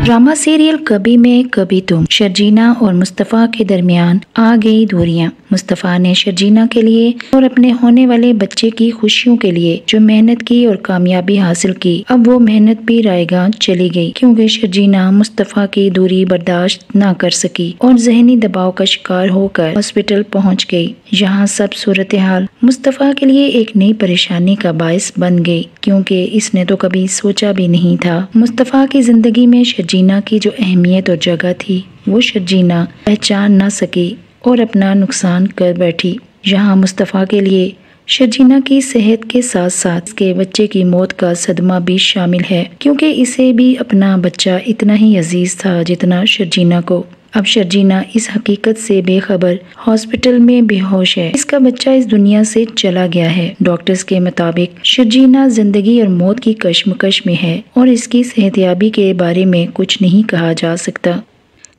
Drama serial कभी मैं कभी तुम। शर्जीना और मुस्तफ़ा के दरमियान आ गई दूरियां। मुस्तफ़ा ने शर्जीना के लिए और अपने होने वाले बच्चे की खुशियों के लिए जो मेहनत की और कामयाबी हासिल की, अब वो मेहनत भी रायगां चली गई, क्योंकि शर्जीना मुस्तफ़ा की दूरी बर्दाश्त न कर सकी और जहनी दबाव का शिकार होकर हॉस्पिटल पहुंच गई, जहां सब सूरत हाल मुस्तफ़ा के लिए एक नई परेशानी का बायस बन गई, क्योंकि इसने तो कभी सोचा भी नहीं था। मुस्तफ़ा की जिंदगी में शर्जीना की जो अहमियत और जगह थी वो शर्जीना पहचान न सकी और अपना नुकसान कर बैठी। यहाँ मुस्तफ़ा के लिए शर्जीना की सेहत के साथ साथ उसके बच्चे की मौत का सदमा भी शामिल है, क्योंकि इसे भी अपना बच्चा इतना ही अजीज था जितना शर्जीना को। अब शर्जीना इस हकीकत से बेखबर हॉस्पिटल में बेहोश है। इसका बच्चा इस दुनिया से चला गया है। डॉक्टर्स के मुताबिक शर्जीना जिंदगी और मौत की कश्मकश में है और इसकी सेहतयाबी के बारे में कुछ नहीं कहा जा सकता।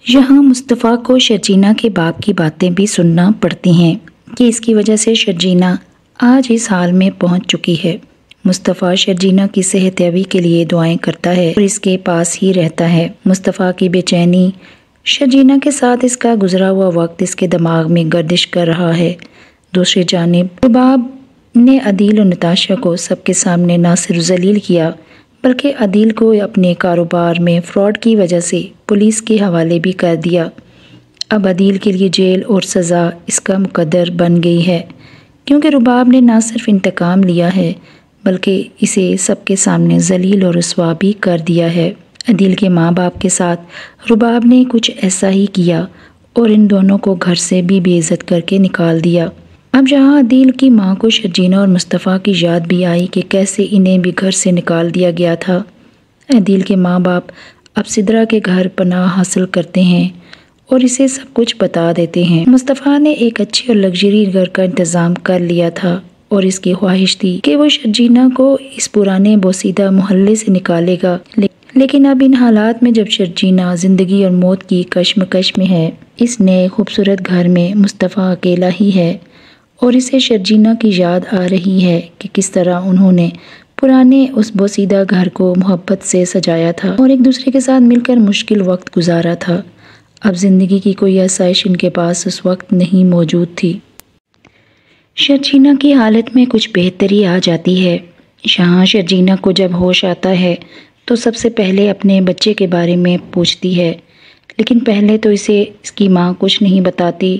यहाँ मुस्तफ़ा को शर्जीना के बाप की बातें भी सुनना पड़ती हैं कि इसकी वजह से शर्जीना आज इस हाल में पहुंच चुकी है। मुस्तफ़ा शर्जीना की सेहतयाबी के लिए दुआएं करता है और इसके पास ही रहता है। मुस्तफ़ा की बेचैनी, शर्जीना के साथ इसका गुजरा हुआ वक्त इसके दिमाग में गर्दिश कर रहा है। दूसरी जानिब रुबाब ने अदील और नताशा को सबके सामने ना सिर्फ जलील किया, बल्कि अदील को अपने कारोबार में फ्रॉड की वजह से पुलिस के हवाले भी कर दिया। अब अदील के लिए जेल और सज़ा इसका मुकद्दर बन गई है, क्योंकि रुबाब ने ना सिर्फ इंतकाम लिया है बल्कि इसे सबके सामने जलील और रुसवा भी कर दिया है। अदील के माँ बाप के साथ रुबाब ने कुछ ऐसा ही किया और इन दोनों को घर से भी बेइज्जत करके निकाल दिया। अब जहाँ अदील की माँ को शर्जीना और मुस्तफ़ा की याद भी आई कि कैसे इन्हें भी घर से निकाल दिया गया था। अदील के माँ बाप अब सिद्रा के घर पनाह हासिल करते हैं और इसे सब कुछ बता देते हैं। मुस्तफ़ा ने एक अच्छे और लग्जरी घर का इंतज़ाम कर लिया था और इसकी ख्वाहिश थी कि वो शर्जीना को इस पुराने बोसीदा मोहल्ले से निकालेगा, लेकिन अब इन हालात में जब शर्जीना ज़िंदगी और मौत की कश्मकश में है, इस नए खूबसूरत घर में मुस्तफ़ा अकेला ही है और इसे शर्जीना की याद आ रही है कि किस तरह उन्होंने पुराने उस बोसीदा घर को मोहब्बत से सजाया था और एक दूसरे के साथ मिलकर मुश्किल वक्त गुजारा था। अब ज़िंदगी की कोई आसाइश इनके पास उस वक्त नहीं मौजूद थी। शर्जीना की हालत में कुछ बेहतरी आ जाती है। यहाँ शर्जीना को जब होश आता है तो सबसे पहले अपने बच्चे के बारे में पूछती है, लेकिन पहले तो इसे इसकी माँ कुछ नहीं बताती,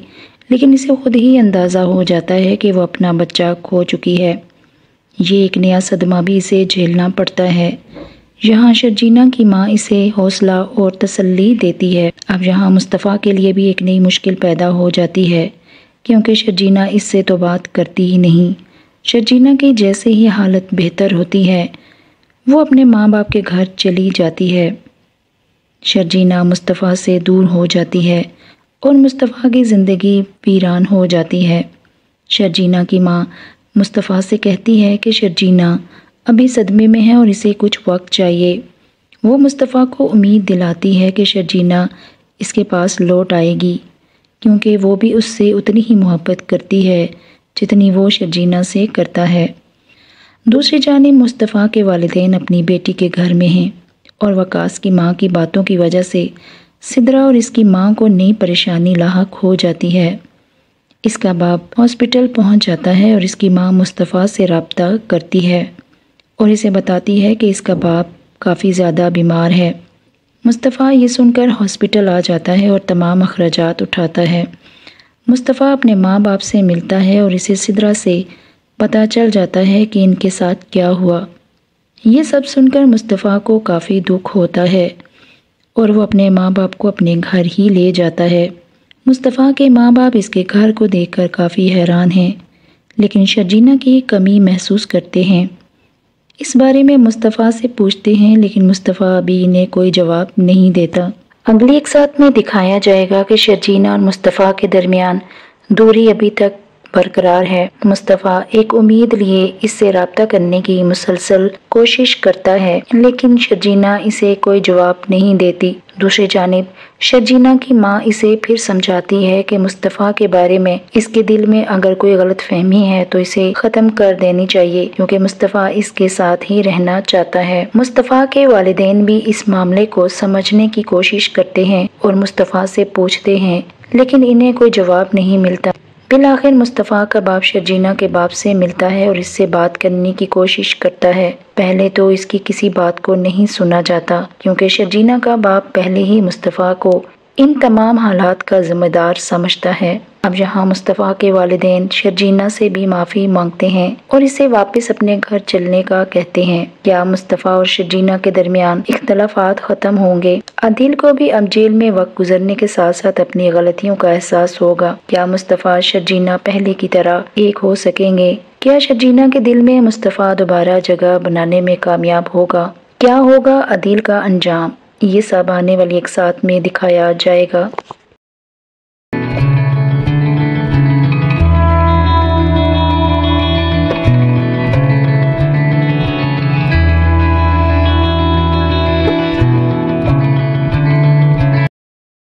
लेकिन इसे खुद ही अंदाज़ा हो जाता है कि वो अपना बच्चा खो चुकी है। ये एक नया सदमा भी इसे झेलना पड़ता है। यहाँ शर्जीना की माँ इसे हौसला और तसल्ली देती है। अब यहाँ मुस्तफ़ा के लिए भी एक नई मुश्किल पैदा हो जाती है, क्योंकि शर्जीना इससे तो बात करती ही नहीं। शर्जीना की जैसे ही हालत बेहतर होती है वो अपने माँ बाप के घर चली जाती है। शर्जीना मुस्तफ़ा से दूर हो जाती है और मुस्तफ़ा की ज़िंदगी वीरान हो जाती है। शर्जीना की माँ मुस्तफ़ा से कहती है कि शर्जीना अभी सदमे में है और इसे कुछ वक्त चाहिए। वो मुस्तफ़ा को उम्मीद दिलाती है कि शर्जीना इसके पास लौट आएगी, क्योंकि वो भी उससे उतनी ही मोहब्बत करती है जितनी वो शर्जीना से करता है। दूसरी जानिब मुस्तफ़ा के वालिदैन अपनी बेटी के घर में हैं और वकास की माँ की बातों की वजह से सिद्रा और इसकी माँ को नई परेशानी लाहक हो जाती है। इसका बाप हॉस्पिटल पहुंच जाता है और इसकी माँ मुस्तफ़ा से रब्ता करती है और इसे बताती है कि इसका बाप काफ़ी ज़्यादा बीमार है। मुस्तफ़ा ये सुनकर हॉस्पिटल आ जाता है और तमाम अखराजात उठाता है। मुस्तफ़ा अपने माँ बाप से मिलता है और इसे सिद्रा से पता चल जाता है कि इनके साथ क्या हुआ। ये सब सुनकर मुस्तफ़ा को काफ़ी दुख होता है और वो अपने माँ बाप को अपने घर ही ले जाता है। मुस्तफ़ा के माँ बाप इसके घर को देखकर काफ़ी हैरान हैं, लेकिन शर्जीना की कमी महसूस करते हैं। इस बारे में मुस्तफ़ा से पूछते हैं, लेकिन मुस्तफ़ा अभी इन्हें कोई जवाब नहीं देता। अगली एक साथ में दिखाया जाएगा कि शर्जीना और मुस्तफ़ा के दरमियान दूरी अभी तक برقرار ہے۔ مصطفیٰ ایک امید لیے اس سے رابطہ کرنے کی مسلسل کوشش کرتا ہے، لیکن شرجینا اسے کوئی جواب نہیں دیتی۔ دوسری جانب شرجینا کی ماں اسے پھر سمجھاتی ہے کہ مصطفیٰ کے بارے میں اس کے دل میں اگر کوئی غلط فہمی ہے تو اسے ختم کر دینی چاہیے، کیونکہ مصطفیٰ اس کے ساتھ ہی رہنا چاہتا ہے۔ مصطفیٰ کے والدین بھی اس معاملے کو سمجھنے کی کوشش کرتے ہیں اور مصطفیٰ سے پوچھتے ہیں، لیکن انہیں کوئی جواب نہیں ملتا۔ بالآخر مصطفیٰ کا باپ شرجینا کے باپ سے ملتا ہے اور اس سے بات کرنے کی کوشش کرتا ہے۔ پہلے تو اس کی کسی بات کو نہیں سنا جاتا، کیونکہ شرجینا کا باپ پہلے ہی مصطفیٰ کو ان تمام حالات کا ذمہ دار سمجھتا ہے۔ اب یہاں مصطفیٰ کے والدین شرجینا سے بھی معافی مانگتے ہیں اور اسے واپس اپنے گھر چلنے کا کہتے ہیں۔ کیا مصطفیٰ اور شرجینا کے درمیان اختلافات ختم ہوں گے؟ عادل کو بھی اب جیل میں وقت گزرنے کے ساتھ ساتھ اپنی غلطیوں کا احساس ہوگا۔ کیا مصطفیٰ شرجینا پہلے کی طرح ایک ہو سکیں گے؟ کیا شرجینا کے دل میں مصطفیٰ دوبارہ جگہ بنانے میں کامیاب ہوگا؟ کیا ہوگا عادل کا انجام؟ یہ سب آنے والی اقساط میں دکھایا جائے گا۔